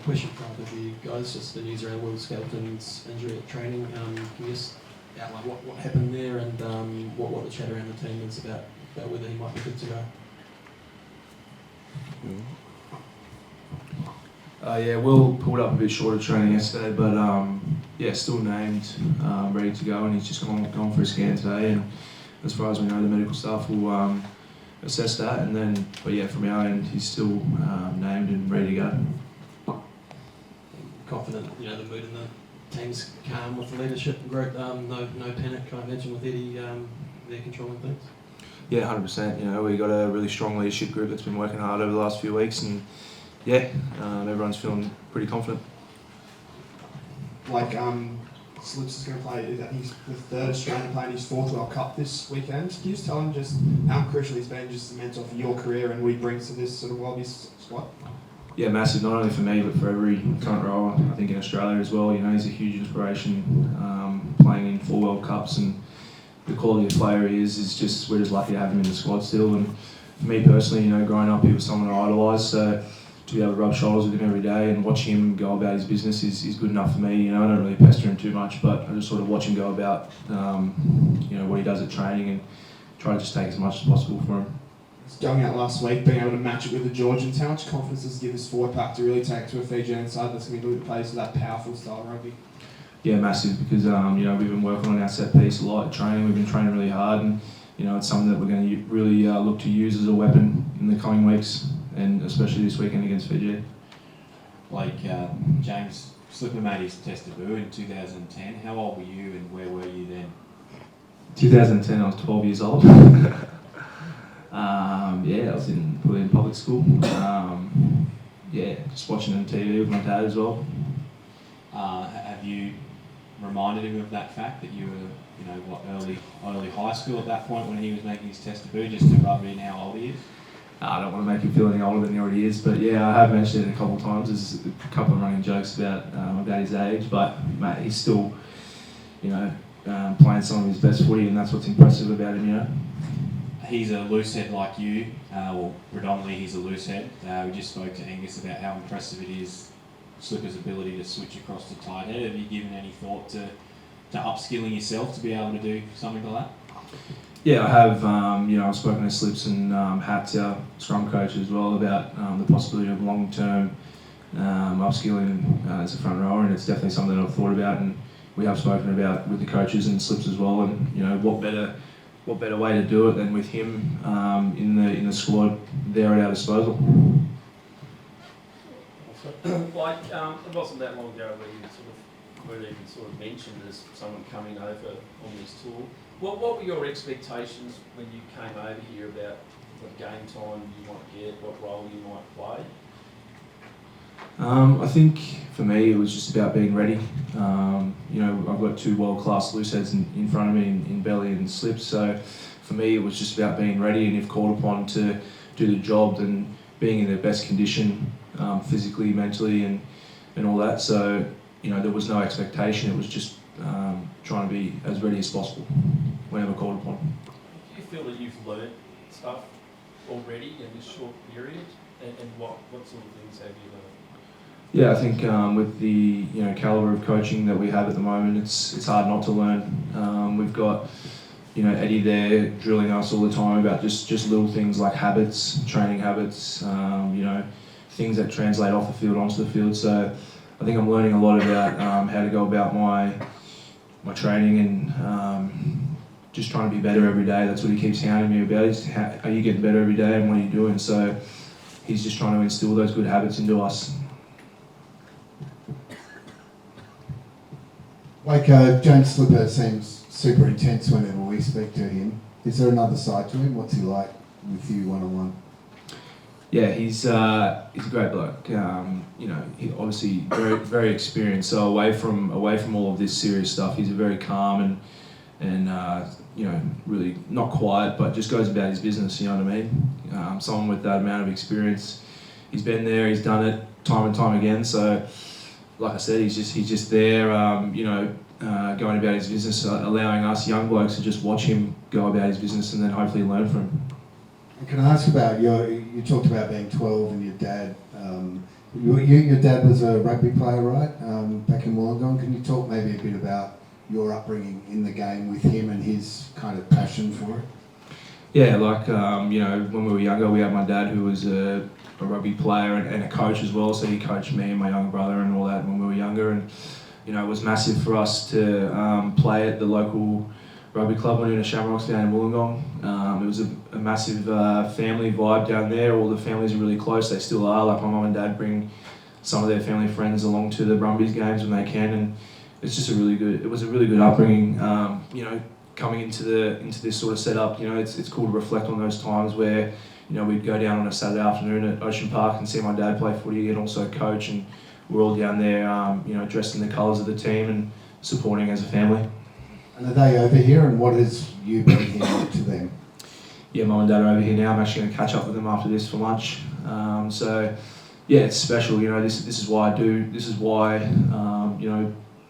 question for either of you guys, just the news around Will Skelton's injury at training. Can you just outline what happened there and what the chat around the team is about whether he might be good to go? Will pulled up a bit short of training yesterday, but still named, ready to go, and he's just gone for a scan today. And as far as we know, the medical staff will assess that, and then, from our end, he's still named and ready to go. Confident, the mood in the team's calm with the leadership group. No panic, I imagine, with Eddie there controlling things. Yeah, 100%. We've got a really strong leadership group that's been working hard over the last few weeks, and everyone's feeling pretty confident. Slips is going to play, he's the third Australian playing his fourth World Cup this weekend. Can you just tell him just how crucial he's been just mentor for your career and what he brings to this sort of Wallabies squad? Yeah, massive, not only for me but for every front rower, I think, in Australia as well. He's a huge inspiration, playing in 4 World Cups, and the quality of player he is just, we're just lucky to have him in the squad still. And for me personally, growing up, he was someone I idolised, so to be able to rub shoulders with him every day and watch him go about his business is good enough for me. I don't really pester him too much, but I just sort of watch him go about, what he does at training, and try to just take as much as possible for him. Going out last week, being able to match it with the Georgians, how much confidence does it give this forward pack to really take to a Fijian side that's going to be good plays for that powerful style rugby? Yeah, massive, because we've been working on our set piece a lot at training. We've been training really hard, and it's something that we're going to really look to use as a weapon in the coming weeks, and especially this weekend against Fiji. James Slipper made his test debut in 2010. How old were you and where were you then? 2010, I was 12 years old. I was in public school. Just watching on TV with my dad as well. Have you reminded him of that fact that you were, early high school at that point when he was making his test debut, just to rub in how old he is? I don't want to make him feel any older than he already is, but I have mentioned it a couple of times. There's a couple of running jokes about his age, but mate, he's still, playing some of his best footy, and that's what's impressive about him. He's a loose head like you, predominantly he's a loose head. We just spoke to Angus about how impressive it is, Slipper's ability to switch across to tight head. Have you given any thought to upskilling yourself to be able to do something like that? Yeah, I have. I've spoken to Slips and Hats, our scrum coach, as well, about the possibility of long-term upskilling as a front rower, and it's definitely something that I've thought about, and we have spoken about with the coaches and Slips as well. And what better way to do it than with him in the squad there at our disposal. It wasn't that long ago where you were even mentioned as someone coming over on this tour. What were your expectations when you came over here about what game time you might get, what role you might play? I think for me it was just about being ready. I've got 2 world-class loose heads in front of me in Belly and Slips, so for me it was just about being ready, and if called upon to do the job, then being in their best condition, physically, mentally, and all that. So there was no expectation. It was just trying to be as ready as possible whenever called upon. Do you feel that you've learned stuff already in this short period, and what sort of things have you learned? Yeah, I think with the calibre of coaching that we have at the moment, it's hard not to learn. We've got Eddie there drilling us all the time about just little things like habits, training habits, things that translate off the field onto the field. So I think I'm learning a lot about how to go about my training, and just trying to be better every day. That's what he keeps hounding me about, is how are you getting better every day and what are you doing? So he's just trying to instill those good habits into us. James Slipper seems super intense whenever we speak to him. Is there another side to him? What's he like with you one-on-one? Yeah, he's a great bloke. He obviously very, very experienced. So away from all of this serious stuff, he's a very calm and really not quiet, but just goes about his business. You know what I mean? Someone with that amount of experience, he's been there, he's done it time and time again. So, like I said, he's just there, going about his business, allowing us young blokes to just watch him go about his business and then hopefully learn from him. Can I ask about you talked about being 12 and your dad Your dad was a rugby player, right? Back in Wollongong. Can you talk maybe a bit about your upbringing in the game with him and his kind of passion for it? Yeah, like, when we were younger, we had my dad who was a rugby player and a coach as well, so he coached me and my younger brother and all that when we were younger, and, it was massive for us to play at the local rugby club when we were in the Shamrocks down in Wollongong. It was a massive family vibe down there. All the families are really close, they still are. Like, my mum and dad bring some of their family friends along to the Brumbies games when they can, and it's just it was a really good upbringing. Coming into this sort of setup, it's cool to reflect on those times where, we'd go down on a Saturday afternoon at Ocean Park and see my dad play footy and also coach, and we're all down there, dressed in the colours of the team and supporting as a family. And are they over here, and what has you been here to them? Yeah, Mum and Dad are over here now. I'm actually going to catch up with them after this for lunch. Yeah, it's special. This is why I do. This is why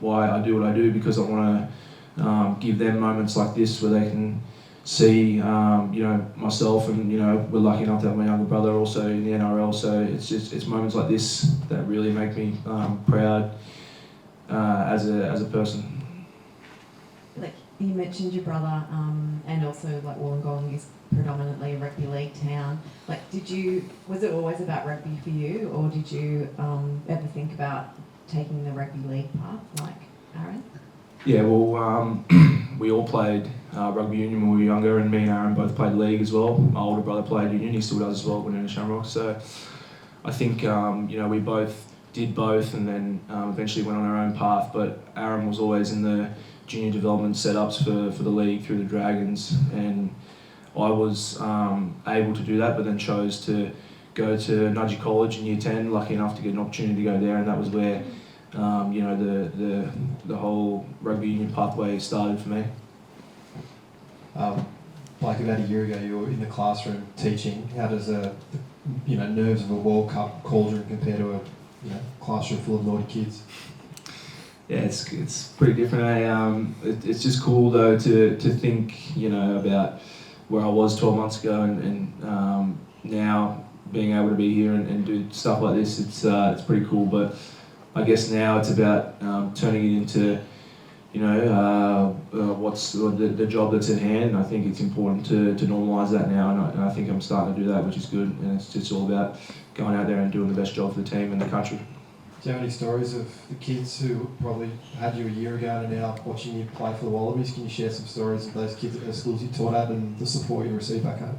why I do what I do, because I want to give them moments like this where they can see myself, and we're lucky enough to have my younger brother also in the NRL. So it's moments like this that really make me proud as a person. Like you mentioned your brother, and also like Wollongong is predominantly a rugby league town. Like, was it always about rugby for you, or did you ever think about taking the rugby league path, like Aaron? Yeah, well, we all played rugby union when we were younger, and me and Aaron both played league as well. My older brother played union, he still does as well when in the Shamrocks. So I think we both did both, and then eventually went on our own path. But Aaron was always in the junior development setups for the league through the Dragons, and I was able to do that, but then chose to go to Nudgee College in Year 10, lucky enough to get an opportunity to go there, and that was where the whole rugby union pathway started for me. Like about a year ago, you were in the classroom teaching. How does nerves of a World Cup cauldron compare to a classroom full of naughty kids? Yeah, it's pretty different. It's just cool though to think about where I was 12 months ago, and now being able to be here and do stuff like this. It's pretty cool. But I guess now it's about turning it into what's the job that's at hand. And I think it's important to normalise that now, and I think I'm starting to do that, which is good. And it's just all about going out there and doing the best job for the team and the country. Do you have any stories of the kids who probably had you a year ago and are now watching you play for the Wallabies? Can you share some stories of those kids at the schools you taught at and the support you received back home?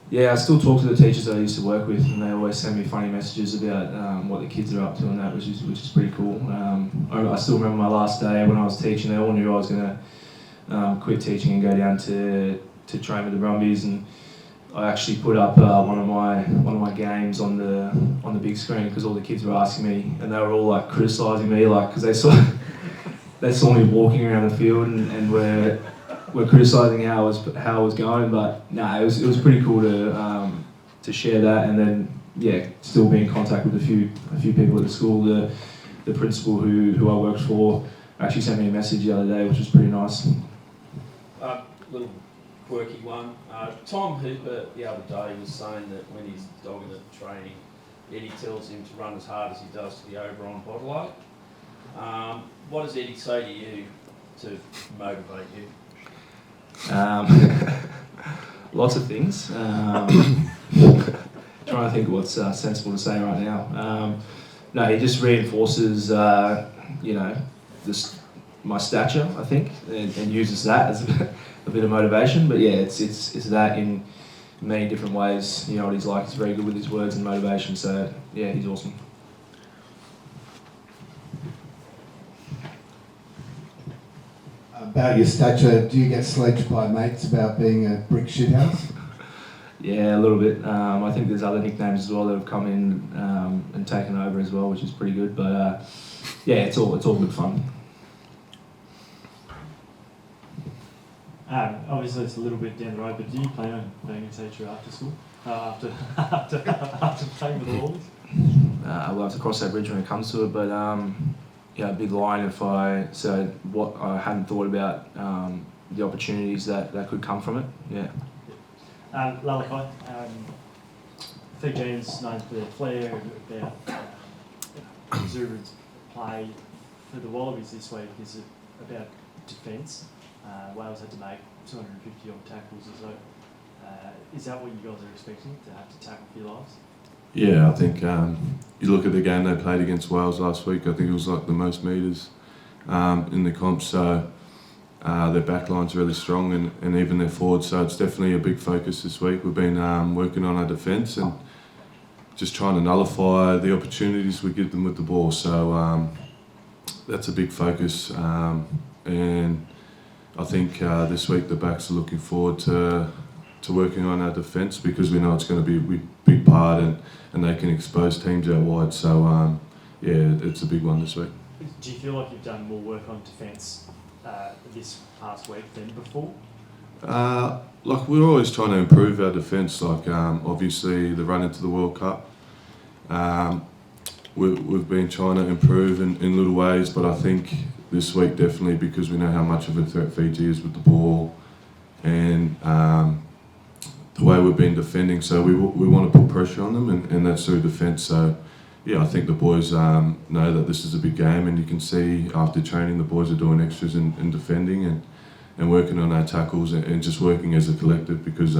Yeah, I still talk to the teachers that I used to work with, and they always send me funny messages about what the kids are up to and that, which is pretty cool. I still remember my last day when I was teaching. They all knew I was going to quit teaching and go down to train with the Brumbies, and I actually put up one of my games on the big screen because all the kids were asking me, and they were all like criticising me, like because they saw me walking around the field and were criticising how I was going. But no, it was pretty cool to share that, and then still be in contact with a few people at the school. The principal who I worked for actually sent me a message the other day, which was pretty nice. Little quirky one. Tom Hooper the other day was saying that when he's dogging at training, Eddie tells him to run as hard as he does to the Oberon bottle. What does Eddie say to you to motivate you? Lots of things. Trying to think what's sensible to say right now. No, he just reinforces, my stature, I think, and uses that as a bit of motivation. But yeah, it's that in many different ways. You know what he's like. He's very good with his words and motivation. So yeah, he's awesome. About your stature, do you get sledged by mates about being a brick shithouse? Yeah, a little bit. I think there's other nicknames as well that have come in and taken over as well, which is pretty good. But yeah, it's all good fun. Obviously, it's a little bit down the road, but do you plan on being a teacher after school? After playing with the Wallabies? We'll have to cross that bridge when it comes to it, but a big line if I said what I hadn't thought about the opportunities that could come from it. Yeah. Lalakai, Fijians known for their flair, their exuberant play. For the Wallabies this week is about defence. Wales had to make 250 odd tackles or so. Is that what you guys are expecting, to have to tackle for your lives? Yeah, I think you look at the game they played against Wales last week, I think it was like the most metres in the comp, so their backline's really strong and even their forwards, so it's definitely a big focus this week. We've been working on our defence and just trying to nullify the opportunities we give them with the ball, so that's a big focus, and I think this week the backs are looking forward to working on our defence because we know it's going to be a big part and they can expose teams out wide, so yeah, it's a big one this week. Do you feel like you've done more work on defence this past week than before? Like we're always trying to improve our defence, like obviously the run into the World Cup. We've been trying to improve in little ways, but I think this week definitely because we know how much of a threat Fiji is with the ball and the way we've been defending, so we want to put pressure on them and that's through defence. So yeah, I think the boys know that this is a big game, and you can see after training the boys are doing extras in defending and working on our tackles and just working as a collective because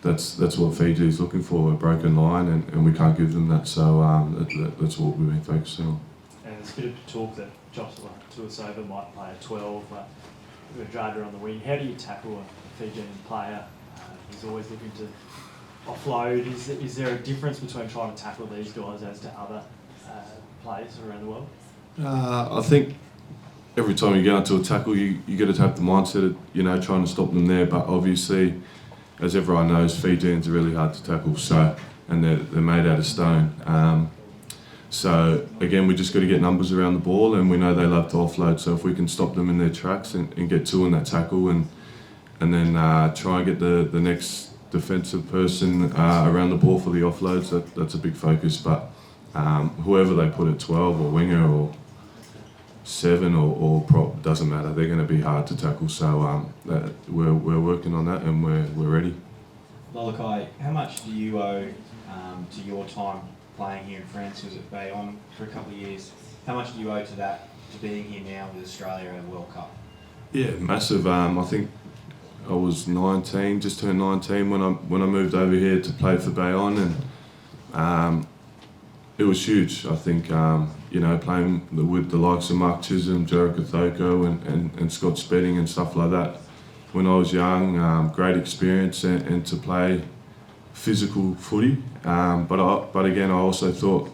that's what Fiji is looking for, a broken line, and we can't give them that, so that's what we've been focusing on. And there's a bit of talk that Joshua Tuasova might play a 12 with Drader on the wing. How do you tackle a Fijian player? He's always looking to offload. Is there a difference between trying to tackle these guys as to other players around the world? I think every time you get into a tackle, you got to have the mindset of trying to stop them there. But obviously, as everyone knows, Fijians are really hard to tackle. So and they're made out of stone. So again, we just got to get numbers around the ball, and we know they love to offload. So if we can stop them in their tracks and get two in that tackle, and then try and get the next defensive person around the ball for the offloads, that's a big focus. But whoever they put at 12 or winger or 7 or prop, doesn't matter. They're going to be hard to tackle. So we're working on that, and we're ready. Lolakai, how much do you owe to your time playing here in France? He was at Bayonne for a couple of years. How much do you owe to that, to being here now with Australia at a World Cup? Yeah, massive. I think I was 19, just turned 19 when I moved over here to play for Bayonne, and it was huge. I think playing with the likes of Mark Chisholm, Jarrod Kathoko, and Scott Spedding and stuff like that when I was young, great experience, and to play physical footy. But again, I also thought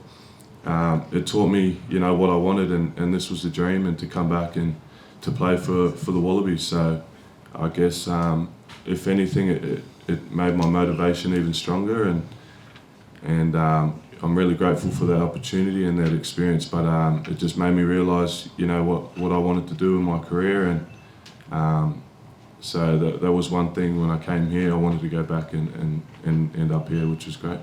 it taught me what I wanted, and this was the dream, and to come back and to play for the Wallabies. So I guess if anything, it made my motivation even stronger, and I'm really grateful for that opportunity and that experience. But it just made me realise, what I wanted to do in my career, and so that was one thing when I came here. I wanted to go back and end up here, which was great.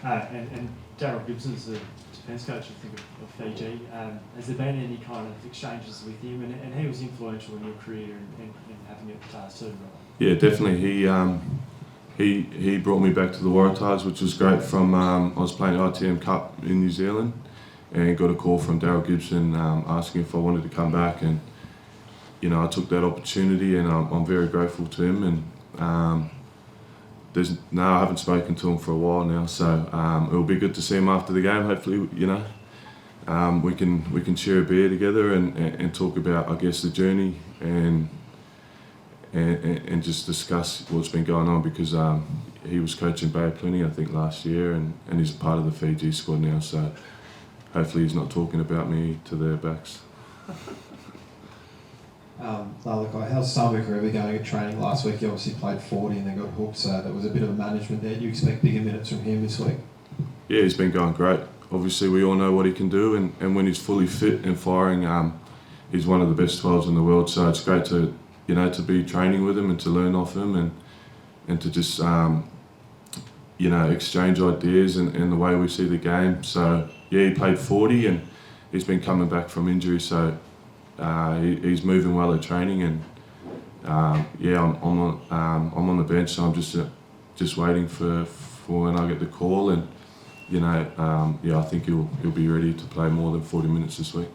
And Daryl Gibson's the defence coach, I think, of Fiji. Has there been any kind of exchanges with him, and he was influential in your career and having it at too, right? Yeah, definitely. He brought me back to the Waratahs, which was great. From I was playing ITM Cup in New Zealand, and got a call from Daryl Gibson asking if I wanted to come back, and I took that opportunity, and I'm very grateful to him. And I haven't spoken to him for a while now, so it'll be good to see him after the game. Hopefully, we can share a beer together and talk about, I guess, the journey and just discuss what's been going on, because he was coaching Bay of Plenty, I think, last year, and he's part of the Fiji squad now, so hopefully he's not talking about me to their backs. How's Samu Karevi going at training last week? He obviously played 40 and then got hooked, so there was a bit of a management there. Do you expect bigger minutes from him this week? Yeah, he's been going great. Obviously, we all know what he can do, and when he's fully fit and firing, he's one of the best 12s in the world, so it's great to to be training with him and to learn off him, and to just exchange ideas and the way we see the game. So yeah, he played 40 and he's been coming back from injury, so he's moving well at training, and I'm on the bench, so I'm just just waiting for when I get the call, and I think he'll be ready to play more than 40 minutes this week.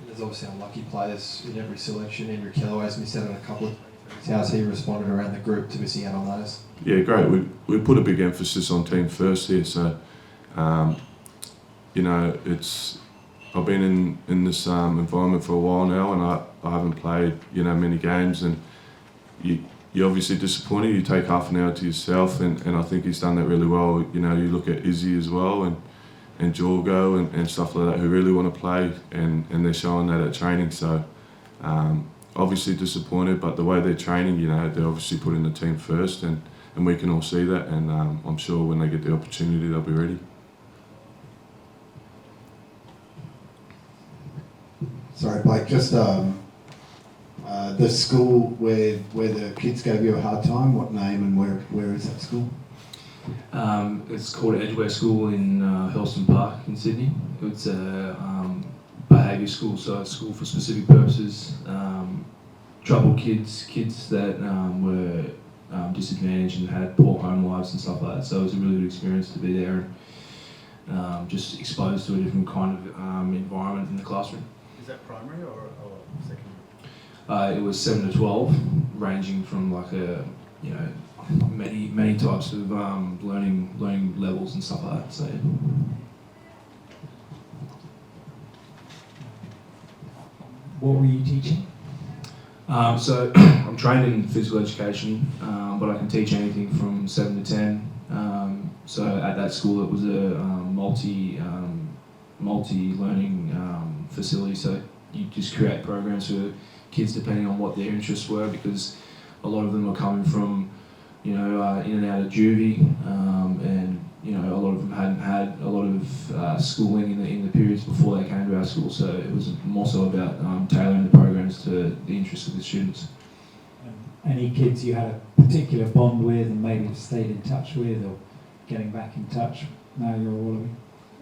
There's obviously unlucky players in every selection. Andrew Kellaway's missed out on a couple of things. How's he responded around the group to missing out on those? Yeah, great. We put a big emphasis on team first here, so I've been in this environment for a while now, and I haven't played many games, and you're obviously disappointed. You take half an hour to yourself, and I think he's done that really well. You look at Izzy as well, and Jorgo and stuff like that, who really want to play, and they're showing that at training. So obviously disappointed, but the way they're training, they're obviously putting the team first, and we can all see that, and I'm sure when they get the opportunity, they'll be ready. Sorry, Blake, just the school where the kids gave you a hard time, what name and where is that school? It's called Edgware School in Helston Park in Sydney. It's a behaviour school, so it's a school for specific purposes. Troubled kids that were disadvantaged and had poor home lives and stuff like that. So it was a really good experience to be there and just exposed to a different kind of environment in the classroom. Is that primary or secondary? It was 7 to 12, ranging from many types of learning levels and stuff like that. So. What were you teaching? So I'm trained in physical education, but I can teach anything from 7 to 10. So at that school, it was a multi-learning facility. So you just create programs for kids depending on what their interests were, because a lot of them were coming from, in and out of juvie, and a lot of them hadn't had a lot of schooling in the periods before they came to our school. So it was more so about tailoring the programs to the interests of the students. Any kids you had a particular bond with and maybe have stayed in touch with, or getting back in touch now you're a Wallaby?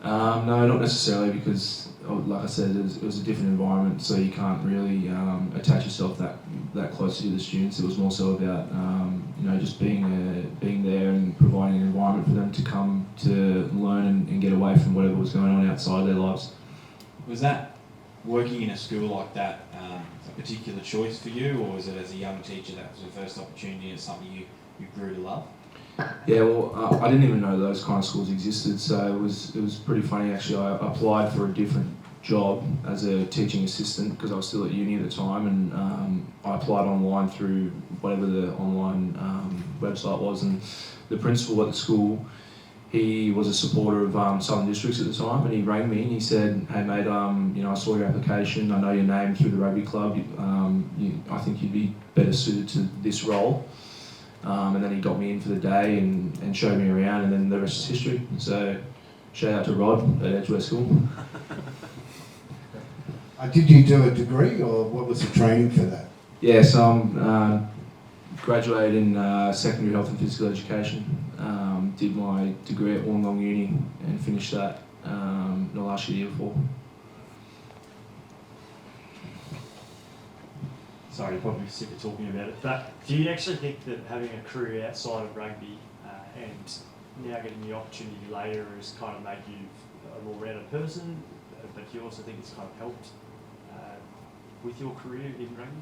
No, not necessarily, because, like I said, it was a different environment, so you can't really attach yourself that closely to the students. It was more so about just being there and providing an environment for them to come to learn and get away from whatever was going on outside their lives. Was that working in a school like that a particular choice for you, or was it as a young teacher that was the first opportunity and something you grew to love? Yeah, well, I didn't even know those kind of schools existed, so it was pretty funny actually. I applied for a different job as a teaching assistant because I was still at uni at the time, and I applied online through whatever the online website was, and the principal at the school, he was a supporter of Southern Districts at the time, and he rang me and he said, "Hey mate, I saw your application, I know your name through the rugby club, I think you'd be better suited to this role." And then he got me in for the day and showed me around, and then the rest is history. So shout out to Rod at Edgware School. Did you do a degree, or what was the training for that? Yeah, so I'm graduated in secondary health and physical education. Did my degree at Wollongong Uni and finished that the last year before. Sorry, you're probably sick of talking about it, but do you actually think that having a career outside of rugby and now getting the opportunity later has kind of made you a more rounded person, but do you also think it's kind of helped with your career in rugby?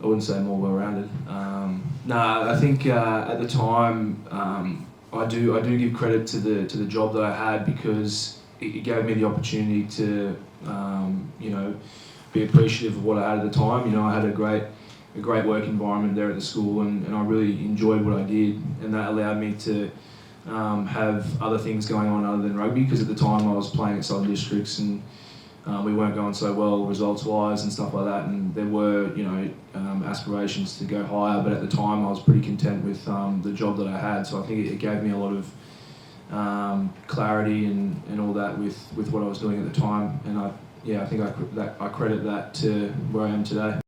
I wouldn't say more well-rounded. I think at the time I do give credit to the job that I had, because it gave me the opportunity to be appreciative of what I had at the time. I had a great work environment there at the school, and I really enjoyed what I did, and that allowed me to have other things going on other than rugby, because at the time I was playing at Southern Districts and we weren't going so well results-wise and stuff like that, and there were aspirations to go higher, but at the time I was pretty content with the job that I had. So I think it gave me a lot of clarity and all that with what I was doing at the time, and I think I credit that to where I am today.